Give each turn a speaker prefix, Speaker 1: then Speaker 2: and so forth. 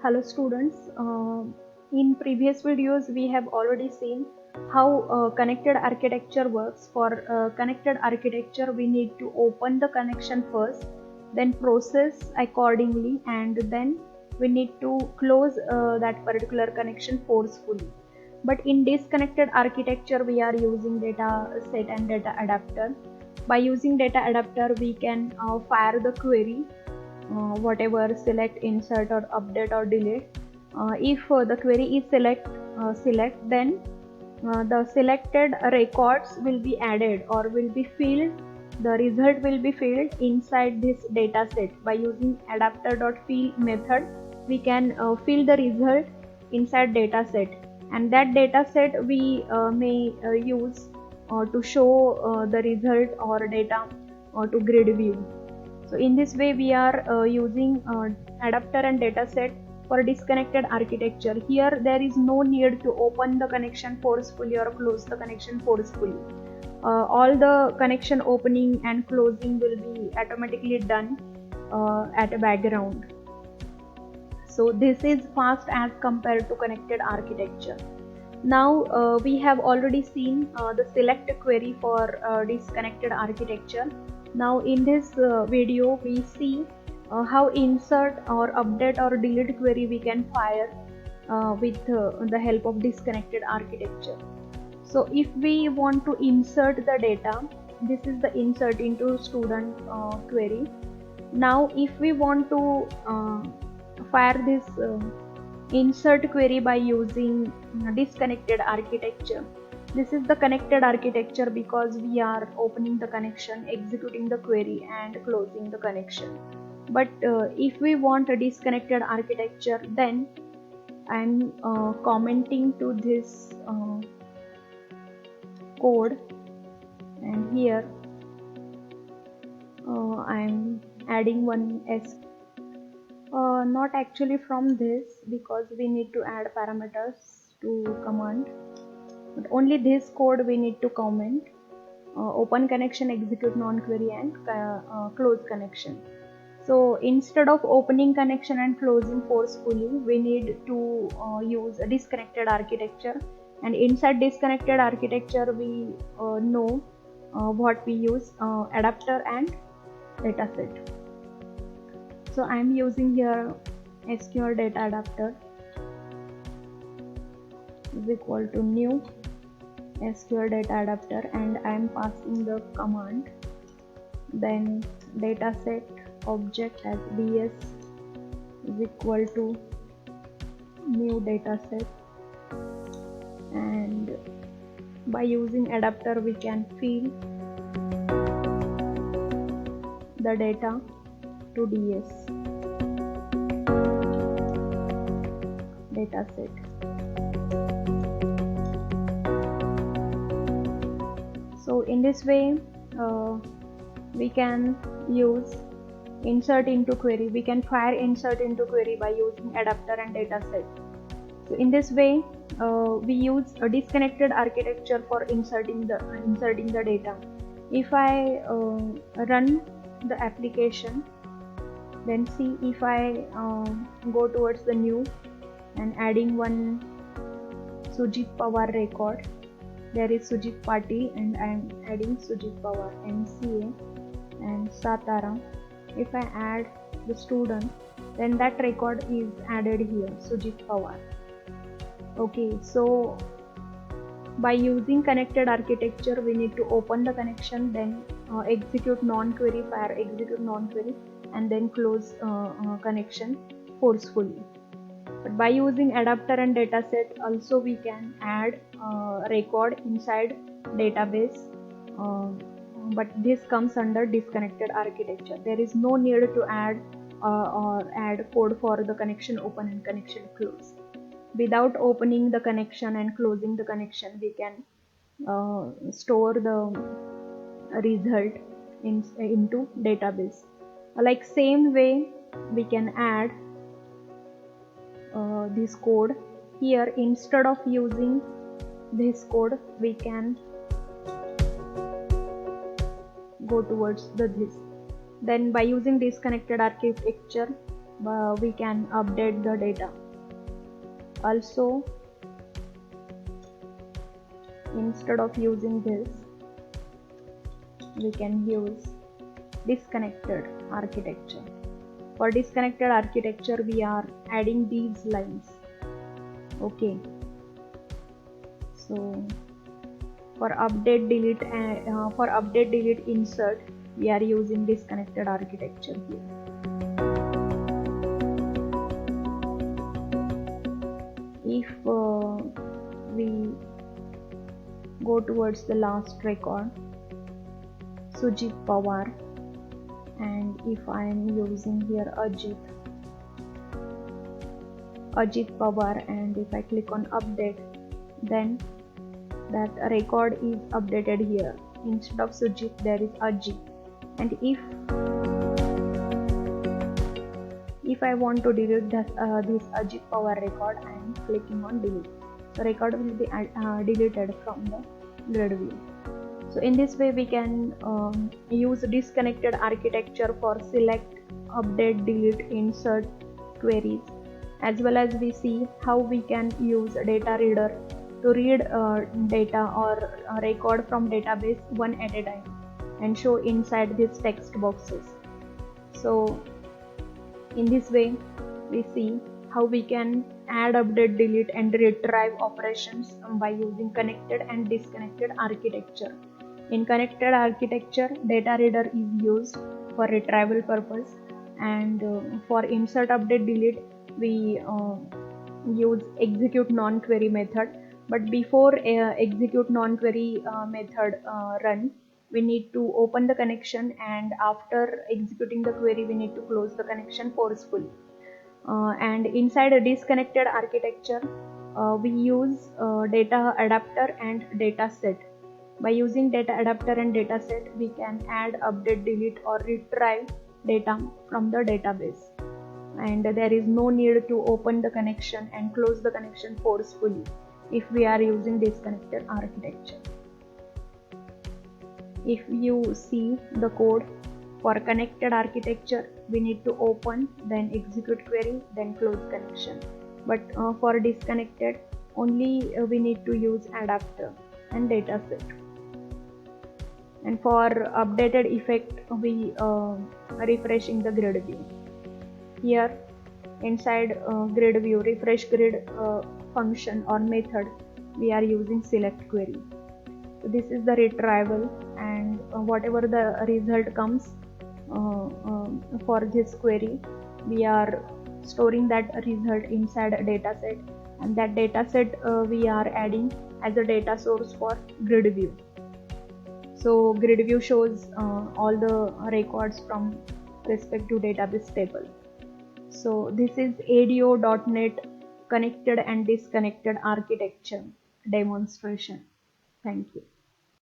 Speaker 1: Hello students, in previous videos we have already seen how connected architecture works. For connected architecture we need to open the connection first, then process accordingly, and then we need to close that particular connection forcefully. But in disconnected architecture we are using data set and data adapter. By using data adapter we can fire the query, whatever, select, insert or update or delete. If the query is select, then the selected records will be added or will be filled. The result will be filled inside this data set. By using adapter.fill method we can fill the result inside data set, and that data set we may use to show the result or data to grid view. So in this way we are using adapter and dataset for disconnected architecture. Here there is no need to open the connection forcefully or close the connection forcefully. All the connection opening and closing will be automatically done at a background. So this is fast as compared to connected architecture. Now we have already seen the select query for disconnected architecture. Now in this video we see how insert or update or delete query we can fire with the help of disconnected architecture. So if we want to insert the data, this is the insert into student query. Now if we want to fire this insert query by using disconnected architecture. This is the connected architecture because we are opening the connection, executing the query and closing the connection. But if we want a disconnected architecture, then I'm commenting to this code, and here I'm adding one S. Not actually from this, because we need to add parameters to command, but only this code we need to comment. Open connection, execute non-query, and close connection. So instead of opening connection and closing forcefully, we need to use a disconnected architecture, and inside disconnected architecture we know what we use, adapter and dataset. So I am using here SQL data adapter is equal to new SQL data adapter, and I am passing the command, then dataset object as ds is equal to new dataset, and by using adapter we can fill the data to ds dataset. So in this way we can use insert into query. We can fire insert into query by using adapter and dataset. So in this way we use a disconnected architecture for inserting the data. If I run the application, then see, if I go towards the new and adding one Sujit Pawar record, there is Sujit Patil and I am adding Sujit Pawar, MCA and Satara. If I add the student, then that record is added here, Sujit Pawar. Okay, so by using connected architecture we need to open the connection, then execute non-query, fire execute non-query, and then close connection forcefully. But by using adapter and dataset also we can add record inside database, but this comes under disconnected architecture. There is no need to add code for the connection open and connection close. Without opening the connection and closing the connection, we can store the result into database. Like same way we can add this code here. Instead of using this code we can go towards this. Then by using disconnected architecture we can update the data. Also, instead of using this, we can use disconnected architecture. For disconnected architecture, we are adding these lines. Okay, so for update delete insert, we are using disconnected architecture here. If we go towards the last record, Sujit Pawar, and if I am using here Ajit Pawar, and if I click on update, then that record is updated here. Instead of Sujit, there is Ajit. And if I want to delete this Ajit Pawar record, I am clicking on delete. The record will be deleted from the grid view. So in this way, we can use disconnected architecture for select, update, delete, insert queries, as well as we see how we can use data reader to read data or record from database one at a time and show inside these text boxes. So in this way, we see how we can add, update, delete, and retrieve operations by using connected and disconnected architecture. In connected architecture, data reader is used for retrieval purpose, and for insert, update, delete, we use execute non-query method. But before execute non-query method run, we need to open the connection, and after executing the query, we need to close the connection forcefully. And inside a disconnected architecture, we use data adapter and data set. By using data adapter and data set, we can add, update, delete, or retrieve data from the database. And there is no need to open the connection and close the connection forcefully if we are using disconnected architecture. If you see the code for connected architecture, we need to open, then execute query, then close connection. But for disconnected, only we need to use adapter and data set. And for updated effect, we refreshing the grid view. Here inside grid view, refresh grid function or method, we are using select query. So this is the retrieval, and whatever the result comes for this query, we are storing that result inside a data set, and that data set we are adding as a data source for grid view. So grid view shows all the records from respective database table. So this is ADO.NET connected and disconnected architecture demonstration. Thank you.